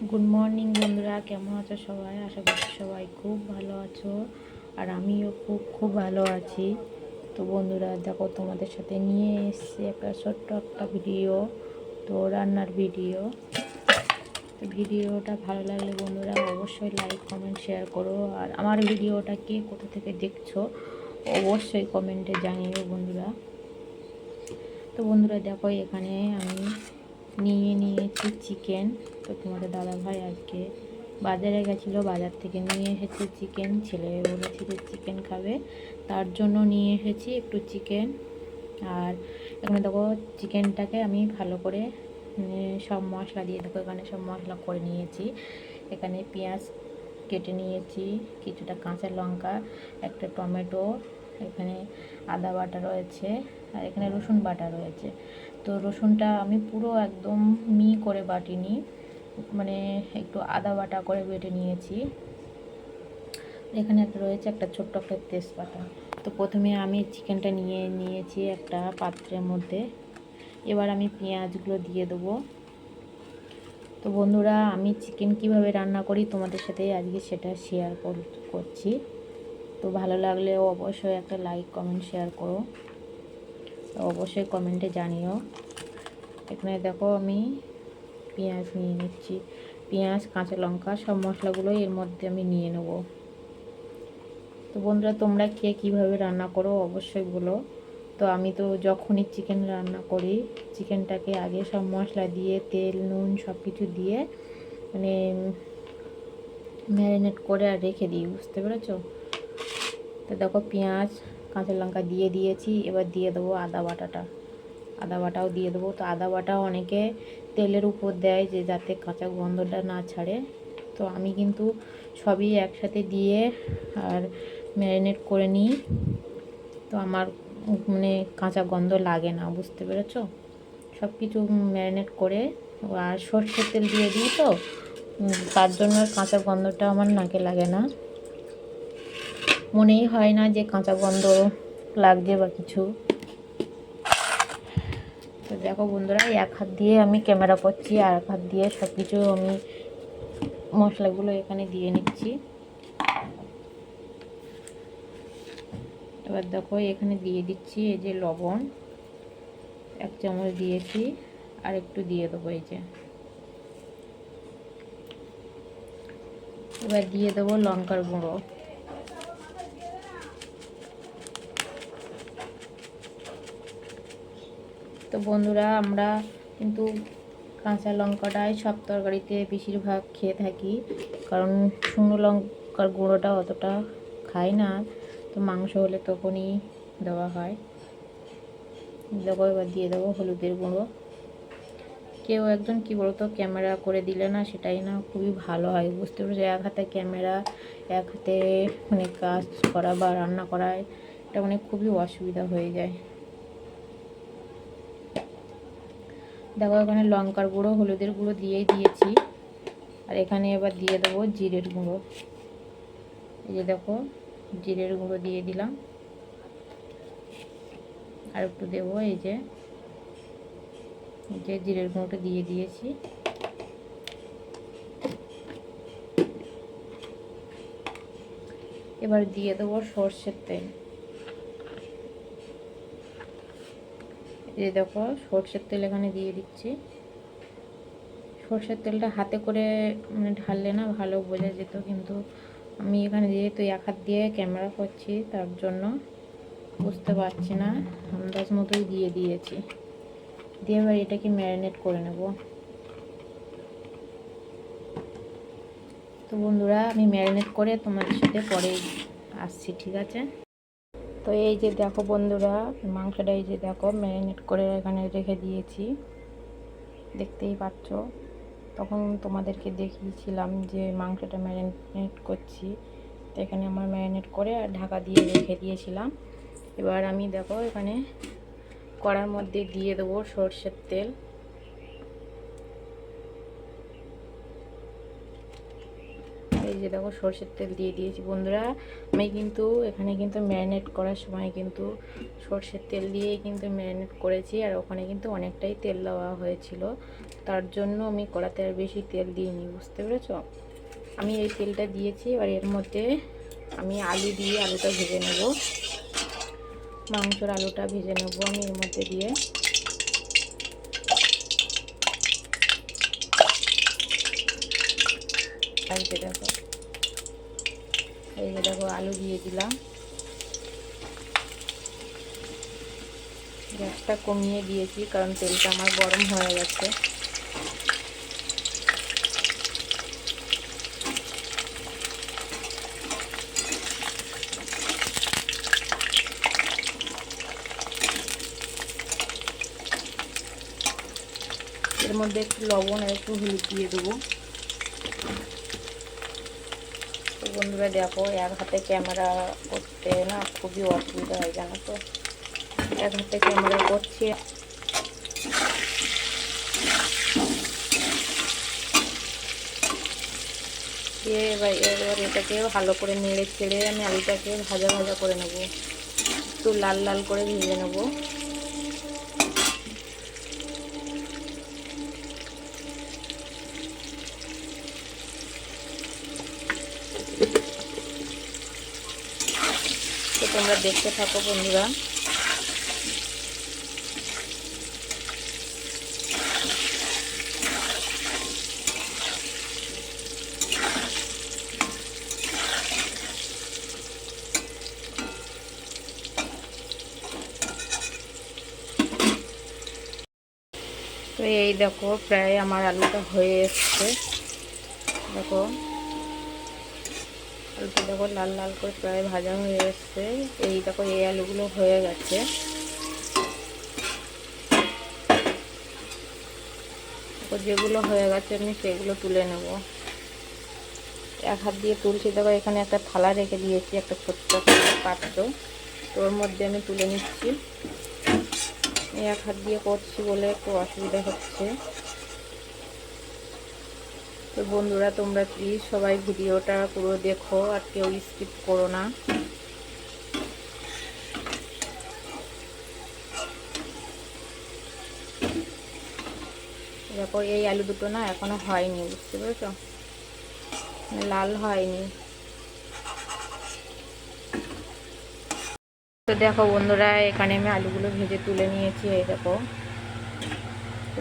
Good morning বন্ধুরা, কেমন আছো সবাই? আশা করছি সবাই খুব ভালো আছো, আর আমিও খুব খুব ভালো আছি। তো বন্ধুরা দেখো, তোমাদের সাথে নিয়ে এসেছি একটা ছোট্ট একটা ভিডিও, তো রান্নার ভিডিও। তো ভিডিওটা ভালো লাগলে বন্ধুরা অবশ্যই লাইক কমেন্ট শেয়ার করো, আর আমার ভিডিওটা কে কোথা থেকে দেখছো অবশ্যই কমেন্টে জানিও বন্ধুরা। তো বন্ধুরা দেখো, এখানে আমি নিয়েছি চিকেন। তো তোমাদের দাদাভাই আজকে বাজারে গেছিলো, বাজার থেকে নিয়ে এসেছে চিকেন। ছেলে বলেছে যে চিকেন খাবে, তার জন্য নিয়ে এসেছি একটু চিকেন। আর এখানে দেখো, চিকেনটাকে আমি ভালো করে সব মশলা দিয়ে দেখো, এখানে সব মশলা করে নিয়েছি। এখানে পেঁয়াজ কেটে নিয়েছি, কিছুটা কাঁচা লঙ্কা, একটা টমেটো, এখানে আদা বাটা রয়েছে, আর এখানে রসুন বাটা রয়েছে। তো রসুনটা আমি পুরো একদম করে বাটিনি, মানে একটু আদা বাটা করে বেটে নিয়েছি। এখানে রয়েছে একটা ছোট্ট একটা তেজপাতা। তো প্রথমে আমি চিকেনটা নিয়ে নিয়েছি একটা পাত্রের মধ্যে। এবার আমি পেঁয়াজগুলো দিয়ে দেবো। তো বন্ধুরা, আমি চিকেন কিভাবে রান্না করি তোমাদের সাথে আজকে সেটা শেয়ার করছি। তো ভালো লাগলে অবশ্যই একটা লাইক কমেন্ট শেয়ার করো, অবশ্যই কমেন্টে জানিও। এখানে দেখো, আমি পেঁয়াজ নিয়ে নিচ্ছি, পেঁয়াজ কাঁচা লঙ্কা সব মশলাগুলো এর মধ্যে আমি নিয়ে নেব। তো বন্ধুরা, তোমরা কে কীভাবে রান্না করো অবশ্যই বলো। তো আমি তো যখনই চিকেন রান্না করি, চিকেনটাকে আগে সব মশলা দিয়ে তেল নুন সব কিছু দিয়ে মানে ম্যারিনেট করে আর রেখে দিই, বুঝতে পেরেছো? তো দেখো, পেঁয়াজ কাঁচা লঙ্কা দিয়ে দিয়েছি, এবার দিয়ে দেবো আদা বাটাটা, আদা বাটাও দিয়ে দেবো। তো আদা বাটাও অনেকে তেলের উপর দেয় যে যাতে কাঁচা গন্ধটা না ছাড়ে। তো আমি কিন্তু সবই একসাথে দিয়ে আর ম্যারিনেট করে নিই, তো আমার মানে কাঁচা গন্ধ লাগে না, বুঝতে পেরেছো? সব কিছু ম্যারিনেট করে আর সর্ষের তেল দিয়ে দিই, তো তার জন্য কাঁচা গন্ধটা আমার নাকে লাগে না, মনেই হয় না যে কাঁচা গন্ধ লাগছে বা কিছু। তো দেখো বন্ধুরা, এক হাত দিয়ে আমি ক্যামেরা করছি, আর এক হাত দিয়ে সব কিছু আমি মশলাগুলো এখানে দিয়ে নিচ্ছি। এবার দেখো, এখানে দিয়ে দিচ্ছি এই যে লবণ, 1 চামচ দিয়েছি, আর একটু দিয়ে দেবো এই যে। এবার দিয়ে দেবো লঙ্কার গুঁড়ো। তো বন্ধুরা, আমরা কিন্তু কাঁচা লঙ্কাটাই সব তরকারিতে বেশিরভাগ খেয়ে থাকি, কারণ শুকনো লঙ্কার গুঁড়োটা অতটা খাই না। তো মাংস হলে তখনই দেওয়া হয়। দেখো, এবার দিয়ে দেবো হলুদের গুঁড়ো। কেউ একজন কী বলতো, ক্যামেরা করে দিলে না সেটাই না খুবই ভালো হয়, বুঝতে পেরেছো? এক হাতে ক্যামেরা, এক হাতে মানে কাজ করা বা রান্না করা, এটা মানে খুবই অসুবিধা হয়ে যায়। দেখো, এখানে লঙ্কার গুঁড়ো হলুদের গুঁড়ো দিয়েই দিয়েছি, আর এখানে এবার দিয়ে দেবো জিরের গুঁড়ো। এই যে দেখো, জিরের গুঁড়ো দিয়ে দিলাম, আর একটু দেবো এই যে জিরের গুঁড়োটা দিয়ে দিয়েছি। এবার দিয়ে দেবো সর্ষের তেল। এই যে দেখো, সর্ষের তেল এখানে দিয়ে দিচ্ছি। সর্ষের তেলটা হাতে করে মানে ঢাললে না ভালো বোঝা যেত, কিন্তু আমি এখানে যেহেতু এক হাত দিয়ে ক্যামেরা করছি তার জন্য বুঝতে পারছি না, আন্দাজ মতোই দিয়ে দিয়েছি। দিয়ে এবার এটাকে ম্যারিনেট করে নেব। তো বন্ধুরা, আমি ম্যারিনেট করে তোমাদের সাথে পরে আসছি, ঠিক আছে? তো এই যে দেখো বন্ধুরা, মাংসটা এই যে দেখো ম্যারিনেট করে এখানে রেখে দিয়েছি, দেখতেই পাচ্ছ। তখন তোমাদেরকে দেখিয়েছিলাম যে মাংসটা ম্যারিনেট করছি, তো এখানে আমার ম্যারিনেট করে আর ঢাকা দিয়ে রেখে দিয়েছিলাম। এবার আমি দেখো এখানে কড়ার মধ্যে দিয়ে দেবো সর্ষের তেল। এই যে দেখো সরষের তেল দিয়ে দিয়েছি বন্ধুরা। আমি কিন্তু এখানে কিন্তু ম্যারিনেট করার সময় কিন্তু সরষের তেল দিয়েই কিন্তু ম্যারিনেট করেছি, আর ওখানে কিন্তু অনেকটাই তেল দেওয়া হয়েছিল, তার জন্য আমি কড়াতে আর বেশি তেল দিইনি, বুঝতে পেরেছো। আমি এই তেলটা দিয়েছি, এবার এর মধ্যে আমি আলু দিয়ে আলুটা ভেজে নেব, মাংসর আলুটা ভেজে নেব আমি এর মধ্যে দিয়ে। এই যে দেখো আলু দিয়ে দিলাম, গ্যাসটা কমিয়ে দিয়েছি কারণ তেলটা আমার গরম হয়ে গেছে। এর মধ্যে একটু লবণ আর একটু হলুদ দিয়ে দেবো। তো বন্ধুরা দেখো, এক হাতে ক্যামেরা করতে না খুবই অসুবিধা হয় জানো তো, এক হাতে ক্যামেরা করছি। এবার এটাকে ভালো করে নেড়ে ছেড়ে আমি আলুটাকে ভাজা ভাজা করে নেব, একটু লাল লাল করে ভেজে নেব। তো তোমরা দেখতে থাকো বন্ধুরা। তো এই দেখো প্রায় আমার আলুটা হয়ে এসছে, দেখো আলুটা দেখো লাল লাল করে প্রায় ভাজা হয়ে এসছে। এই দেখো এই আলুগুলো হয়ে গেছে। যেগুলো হয়ে গেছে আমি সেগুলো তুলে নেব, এক হাত দিয়ে তুলছি। দেখো এখানে একটা থালা রেখে দিয়েছি, একটা ছোট্ট পাত্র, তো ওর মধ্যে আমি তুলে নিচ্ছি। এক হাত দিয়ে করছি বলে একটু অসুবিধা হচ্ছে। তো বন্ধুরা তোমরা প্লিজ সবাই ভিডিওটা পুরো দেখো আর কেউ স্কিপ করো না। দেখো এই আলু দুটো না এখনো হয়নি, বুঝতে পেরেছ, লাল হয়নি। তো দেখো বন্ধুরা এখানে আমি আলুগুলো ভেজে তুলে নিয়েছি। এই দেখো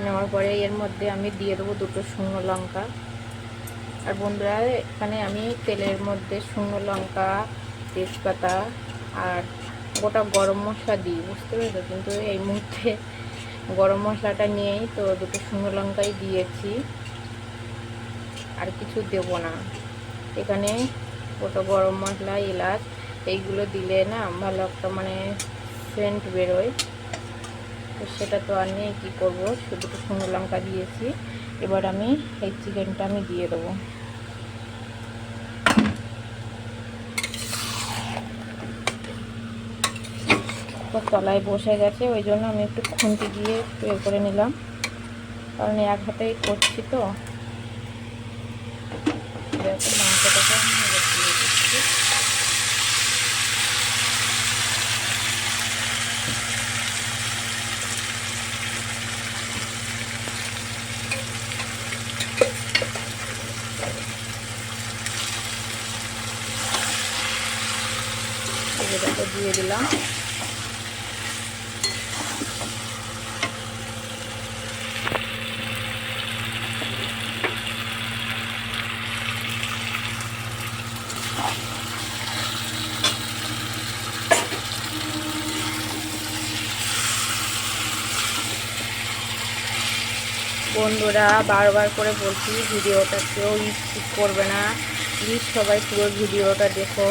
নেওয়ার পরে এর মধ্যে আমি দিয়ে দেবো দুটো শুকনো লঙ্কা। আর বন্ধুরা এখানে আমি তেলের মধ্যে শুকনো লঙ্কা, তেজপাতা আর গোটা গরম মশলা দিই, বুঝতে পেরেছো, কিন্তু এই মুহূর্তে গরম মশলাটা নিয়েই তো দুটো শুকনো লঙ্কাই দিয়েছি, আর কিছু দেব না। এখানে গোটা গরম মশলা, এলাচ এইগুলো দিলে না ভালো একটা মানে সেন্ট বেরোয়, তো সেটা তো আর নেই, কী করবো, শুধু শুকনো লঙ্কা দিয়েছি। এবার আমি এই চিকেনটা আমি দিয়ে দেবো। তলায় বসে গেছে, ওই জন্য আমি একটু খুন্তি দিয়ে একটু এ করে নিলাম, কারণ এক হাতেই করছি তো। মাংসটাকে আমি দিয়ে দিচ্ছি। এটাকে দিয়ে দিলাম। বন্ধুরা বারবার করে বলছি ভিডিওটা কেউ স্কিপ করবে না, প্লিজ সবাই পুরো ভিডিওটা দেখো,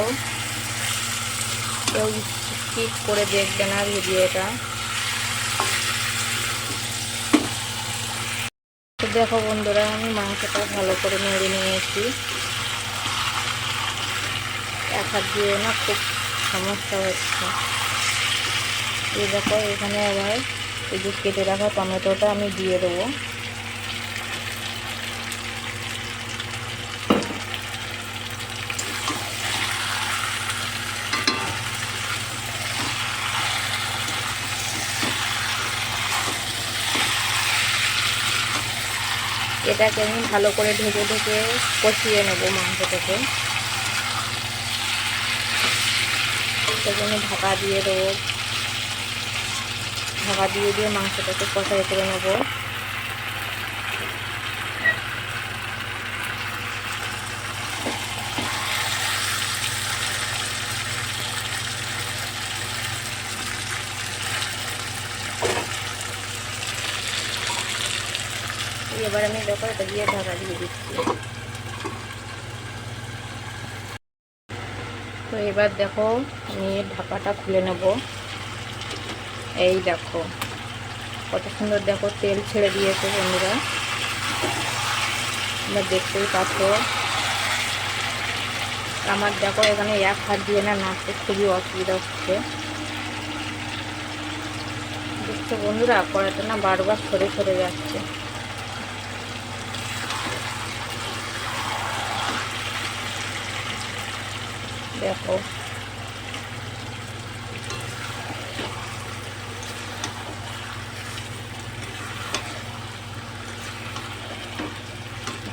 কেউ স্কিপ করে দেখবে না ভিডিওটা। তো দেখো বন্ধুরা আমি মাংসটা ভালো করে নেড়ে নিয়েছি, এক হাত দিয়ে না খুব সমস্যা হচ্ছে। এই দেখো এখানে আবার এই যে কেটে রাখা টমেটোটা আমি দিয়ে দেবো। এটাকে আমি ভালো করে ঢেকে ঢেকে কষিয়ে নেব মাংসটাকে। এটাকে আমি ঢাকা দিয়ে দেবো, ঢাকা দিয়ে দিয়ে মাংসটাকে কষাই করে নেব। এবার আমি দেখো এটা দিয়ে ঢাকা দিয়ে দিচ্ছি। তো এবার দেখো আমি ঢাকাটা খুলে নেব। এই দেখো কত সুন্দর, দেখো তেল ছেড়ে দিয়েছে বন্ধুরা, তোমরা দেখতেই পাচ্ছ। আমার দেখো এখানে এক হাত দিয়ে না নাড়তে খুবই অসুবিধা হচ্ছে। দেখছো বন্ধুরা, কড়াইটা না বারবার সরে সরে যাচ্ছে। দেখো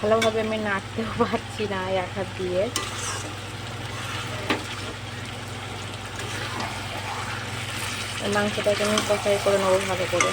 ভালোভাবে আমি নাড়তেও পারছি না এক হাত দিয়ে। মাংসটাকে আমি কষাই করে নেবো ভালো করে।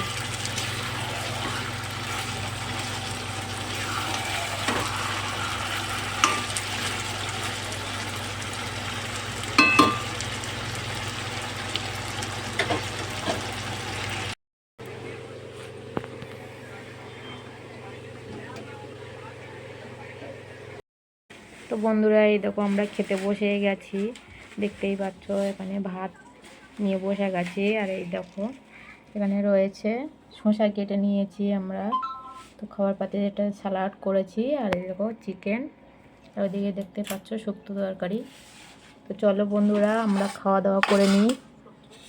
তো বন্ধুরা এই দেখো আমরা খেতে বসে গেছি, দেখতেই পাচ্ছ এখানে ভাত নিয়ে বসে গেছি। আর এই দেখো এখানে রয়েছে শসা কেটে নিয়েছি আমরা, তো খাবার পাতে যেটা স্যালাড করেছি। আর এই দেখো চিকেন, আর ওদিকে দেখতে পাচ্ছ শুক্তো তরকারি। তো চলো বন্ধুরা আমরা খাওয়া দাওয়া করে নিই।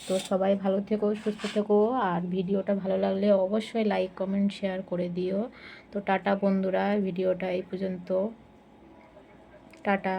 তো সবাই ভালো থেকো, সুস্থ থেকো, আর ভিডিওটা ভালো লাগলে অবশ্যই লাইক কমেন্ট শেয়ার করে দিও। তো টাটা বন্ধুরা, ভিডিওটা এই পর্যন্ত, টাটা।